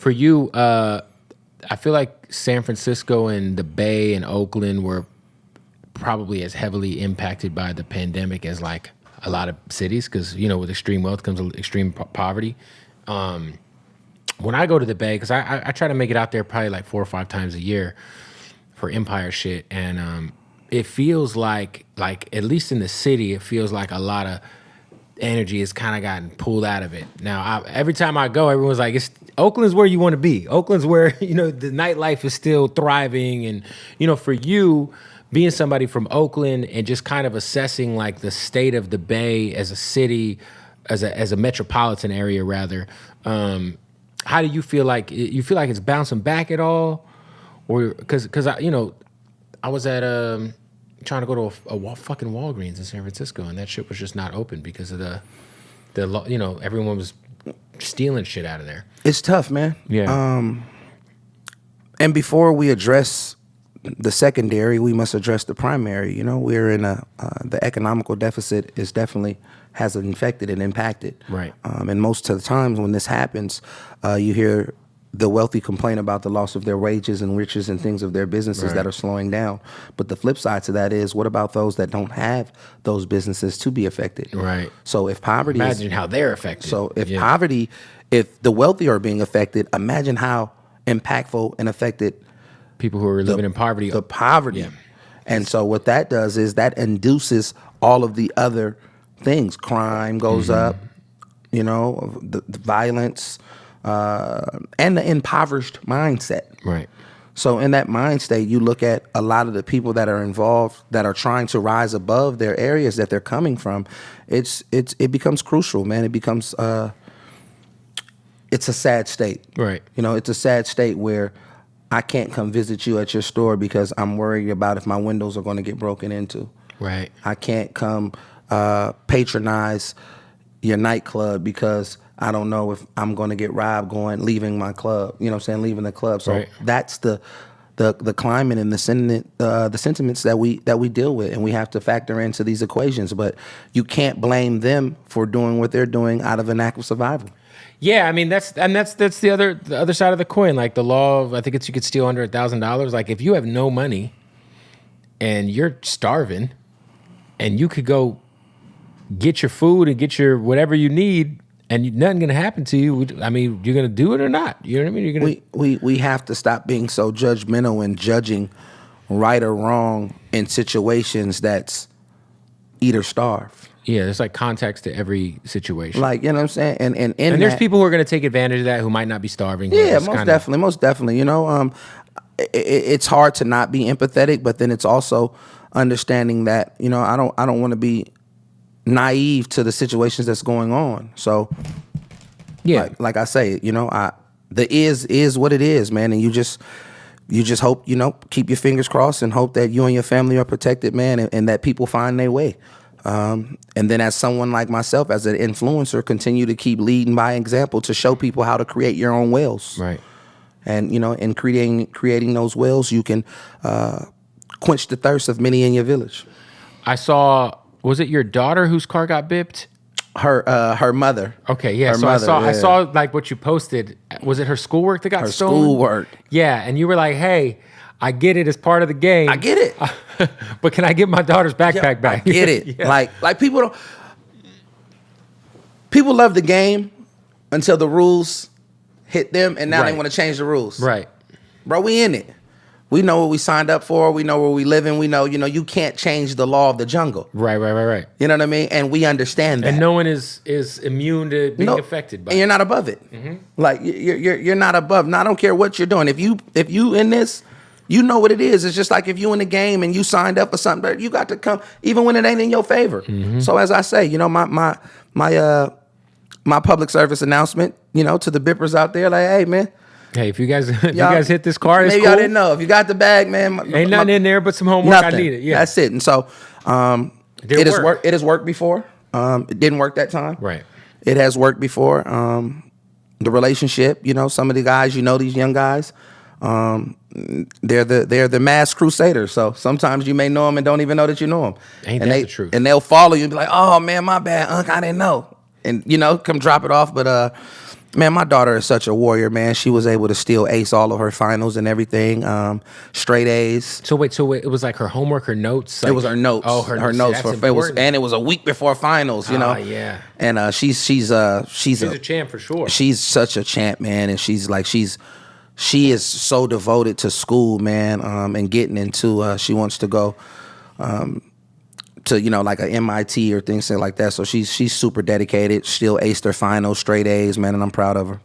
For you, I feel like San Francisco and the Bay and Oakland were probably as heavily impacted by the pandemic as like a lot of cities, because with extreme wealth comes extreme poverty. When I go to the Bay, because I try to make it out there probably like 4 or 5 times a year for Empire shit, and it feels like at least in the city, it feels like a lot of energy has kind of gotten pulled out of it. Now, every time I go, everyone's like, Oakland's where you want to be. Oakland's where, the nightlife is still thriving. And, for you, being somebody from Oakland and just kind of assessing like the state of the Bay as a city, as a metropolitan area rather, how do you feel like it's bouncing back at all? Or, because I was at trying to go to a fucking Walgreens in San Francisco, and that shit was just not open because of the everyone was stealing shit out of there. It's tough, man. Yeah. And before we address the secondary, we must address the primary. We're in the economical deficit has infected and impacted. Right. And most of the times when this happens, you hear the wealthy complain about the loss of their wages and riches and things of their businesses that are slowing down. But the flip side to that is, what about those that don't have those businesses to be affected? Right. So if poverty imagine how they're affected. So if if the wealthy are being affected, imagine how impactful and affected people who are living in poverty. The poverty. Yeah. And so what that does is that induces all of the other things. Crime goes up, the violence, and the impoverished mindset. Right. So in that mind state, you look at a lot of the people that are involved that are trying to rise above their areas that they're coming from. It becomes crucial, man. It becomes it's a sad state. Right. It's a sad state where I can't come visit you at your store because I'm worried about if my windows are going to get broken into. Right. I can't come patronize your nightclub because I don't know if I'm going to get robbed leaving my club, leaving the club. So that's the climate and the sentiments that we deal with, and we have to factor into these equations. But you can't blame them for doing what they're doing out of an act of survival. Yeah, I mean that's the other side of the coin. Like the law of, I think you could steal under $1,000. Like if you have no money and you're starving, and you could go get your food and get your whatever you need, and nothing gonna happen to you. I mean, you're gonna do it or not. You know what I mean? You're gonna. We have to stop being so judgmental and judging right or wrong in situations that's eat or starve. Yeah, there's like context to every situation. Like, you know what I'm saying? And there's people who are gonna take advantage of that who might not be starving. Yeah, most definitely. It's hard to not be empathetic, but then it's also understanding that I don't want to be naive to the situations that's going on. So, yeah, like I say, the is what it is, man, and you just hope, keep your fingers crossed and hope that you and your family are protected, man, and that people find their way. And then as someone like myself, as an influencer, continue to keep leading by example to show people how to create your own wells. Right. And, in creating those wells, you can quench the thirst of many in your village. I saw, was it your daughter whose car got bipped? Her mother. Okay, yeah. So I saw like what you posted. Was it her schoolwork that got stolen? Her schoolwork. Yeah, and you were like, hey, I get it as part of the game. I get it. But can I get my daughter's backpack back? I get it. Yeah. Like people love the game until the rules hit them, and now they want to change the rules. Right. Bro, we in it. We know what we signed up for. We know where we live in. We know, you can't change the law of the jungle. Right. You know what I mean? And we understand that. And no one is immune to being affected by it. And you're not above it. Mm-hmm. Like, you're not above. Now, I don't care what you're doing. If you in this, you know what it is. It's just like if you in the game and you signed up for something, you got to come, even when it ain't in your favor. Mm-hmm. So as I say, my public service announcement, to the bippers out there, like, hey, man. Hey, if you guys hit this car, it's maybe cool. Y'all didn't know. If you got the bag, man. Ain't nothing in there but some homework. Nothing. I need it. Yeah. That's it. And so it has worked before. It didn't work that time. Right. It has worked before. The relationship, some of the guys, these young guys, they're the mass crusaders. So sometimes you may know them and don't even know that you know them. Ain't that the truth? And they'll follow you and be like, oh, man, my bad, Unc, I didn't know. And, come drop it off. But Man, my daughter is such a warrior, man. She was able to still ace all of her finals and everything. Straight A's. So wait, it was like her homework, her notes. Like, It was her notes. Oh, her notes that's for it was, important. and it was a week before finals. You know. Yeah. And she's a champ for sure. She's such a champ, man, and she is so devoted to school, man, and getting into. She wants to go. To like a MIT or things like that. So she's super dedicated. Still aced her finals, straight A's, man, and I'm proud of her.